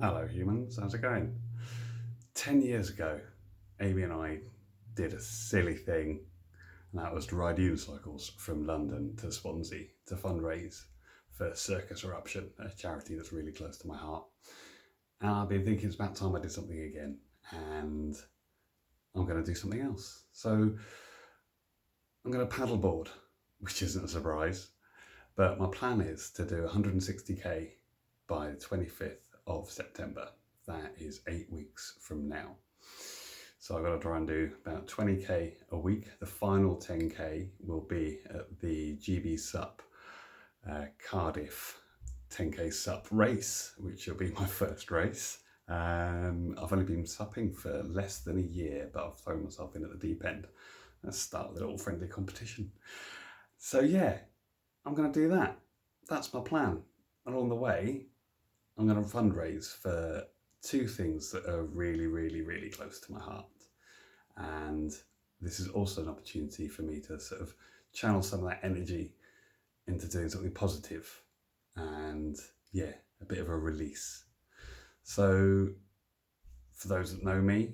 Hello humans, how's it going? 10 years ago, Amy and I did a silly thing, and that was to ride unicycles from London to Swansea to fundraise for Circus Eruption, a charity that's really close to my heart. And I've been thinking it's about time I did something again, and I'm going to do something else. So I'm going to paddleboard, which isn't a surprise, but my plan is to do 160k by the 25th of September. That is 8 weeks from now. So I've got to try and do about 20k a week. The final 10k will be at the GBSUP Cardiff 10k SUP race, which will be my first race. I've only been supping for less than a year, but I've thrown myself in at the deep end. Let's start with a little friendly competition. So yeah, I'm going to do that. That's my plan. Along the way, I'm going to fundraise for two things that are really, really, really close to my heart. And this is also an opportunity for me to sort of channel some of that energy into doing something positive and, yeah, a bit of a release. So for those that know me,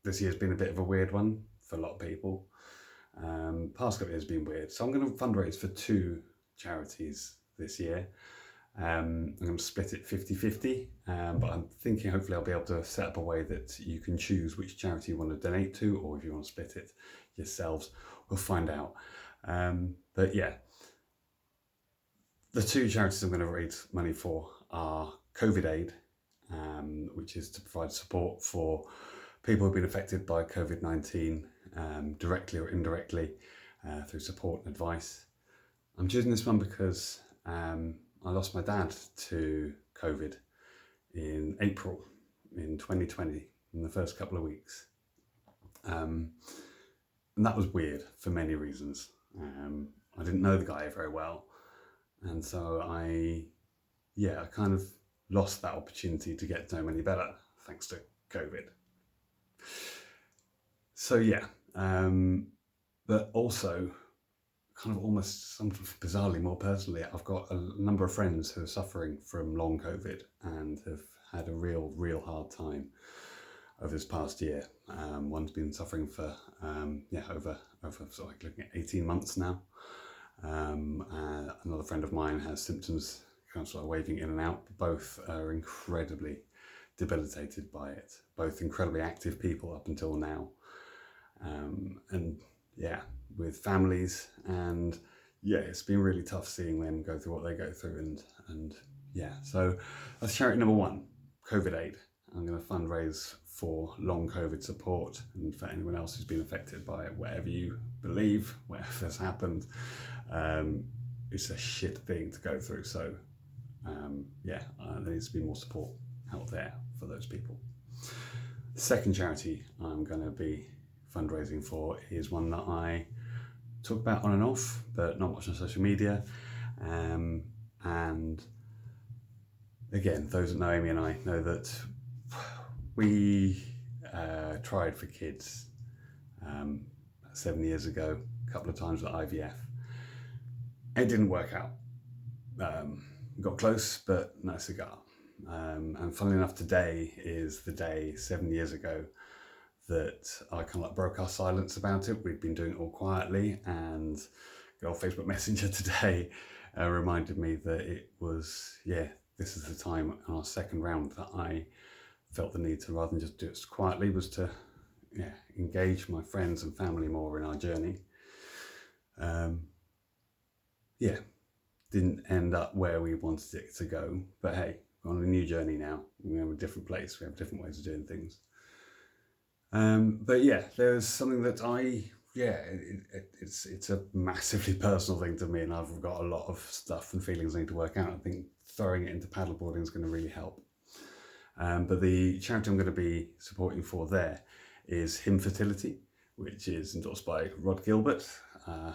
this year's been a bit of a weird one for a lot of people. Past couple of years have been weird. So I'm going to fundraise for two charities this year. I'm going to split it 50-50, but I'm thinking hopefully I'll be able to set up a way that you can choose which charity you want to donate to, or if you want to split it yourselves. We'll find out. But yeah, the two charities I'm going to raise money for are COVID Aid, which is to provide support for people who've been affected by COVID-19 directly or indirectly through support and advice. I'm choosing this one because I lost my dad to COVID in April in 2020, in the first couple of weeks. And that was weird for many reasons. I didn't know the guy very well. And so I kind of lost that opportunity to get to know him any better, thanks to COVID. So yeah, but also, kind of almost bizarrely more personally, I've got a number of friends who are suffering from long COVID and have had a real hard time over this past year. One's been suffering for over sort of looking at 18 months now. Another friend of mine has symptoms kind of sort of waving in and out. Both are incredibly debilitated by it. Both incredibly active people up until now. And yeah, with families, and yeah, it's been really tough seeing them go through what they go through, and yeah, so that's charity number one, COVID Aid. I'm going to fundraise for long COVID support, and for anyone else who's been affected by it, whatever you believe, whatever's happened, it's a shit thing to go through. So there needs to be more support out there for those people. The second charity I'm going to be fundraising for is one that I talk about on and off, but not much on social media. And again, those that know Amy and I know that we tried for kids 7 years ago, a couple of times with IVF. It didn't work out. Got close, but no cigar. And funnily enough, today is the day 7 years ago that I kind of like broke our silence about it. We'd been doing it all quietly, and the old Facebook Messenger today reminded me that it was, this is the time on our second round that I felt the need to, rather than just do it quietly, was to engage my friends and family more in our journey. Didn't end up where we wanted it to go, but hey, we're on a new journey now. We have a different place, we have different ways of doing things. But yeah, there's something that it's a massively personal thing to me, and I've got a lot of stuff and feelings I need to work out. I think throwing it into paddleboarding is going to really help. But the charity I'm going to be supporting for there is Him Fertility, which is endorsed by Rod Gilbert, a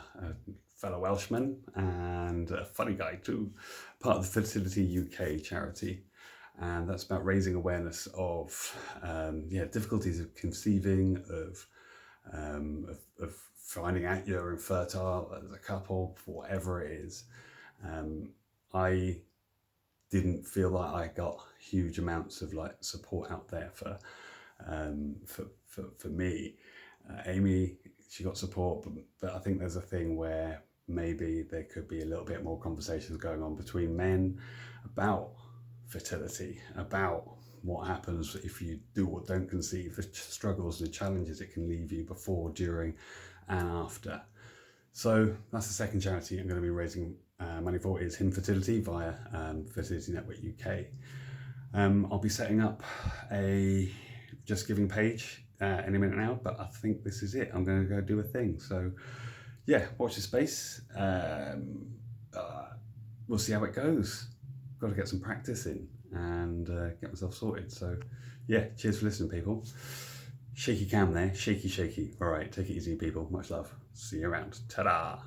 fellow Welshman and a funny guy too, part of the Fertility UK charity. And that's about raising awareness of difficulties of conceiving, of finding out you're infertile as a couple, whatever it is. I didn't feel like I got huge amounts of like support out there for me. Amy, she got support, but I think there's a thing where maybe there could be a little bit more conversations going on between men about fertility, about what happens if you do or don't conceive, the struggles, the challenges it can leave you before, during, and after. So that's the second charity I'm going to be raising money for, is Infertility via Fertility Network UK. I'll be setting up a Just Giving page any minute now, but I think this is it. I'm going to go do a thing. So yeah, watch this space. We'll see how it goes. Got to get some practice in and get myself sorted. So yeah, cheers for listening, people. Shaky cam there, shaky. All right, take it easy, people. Much love. See you around. Ta-da.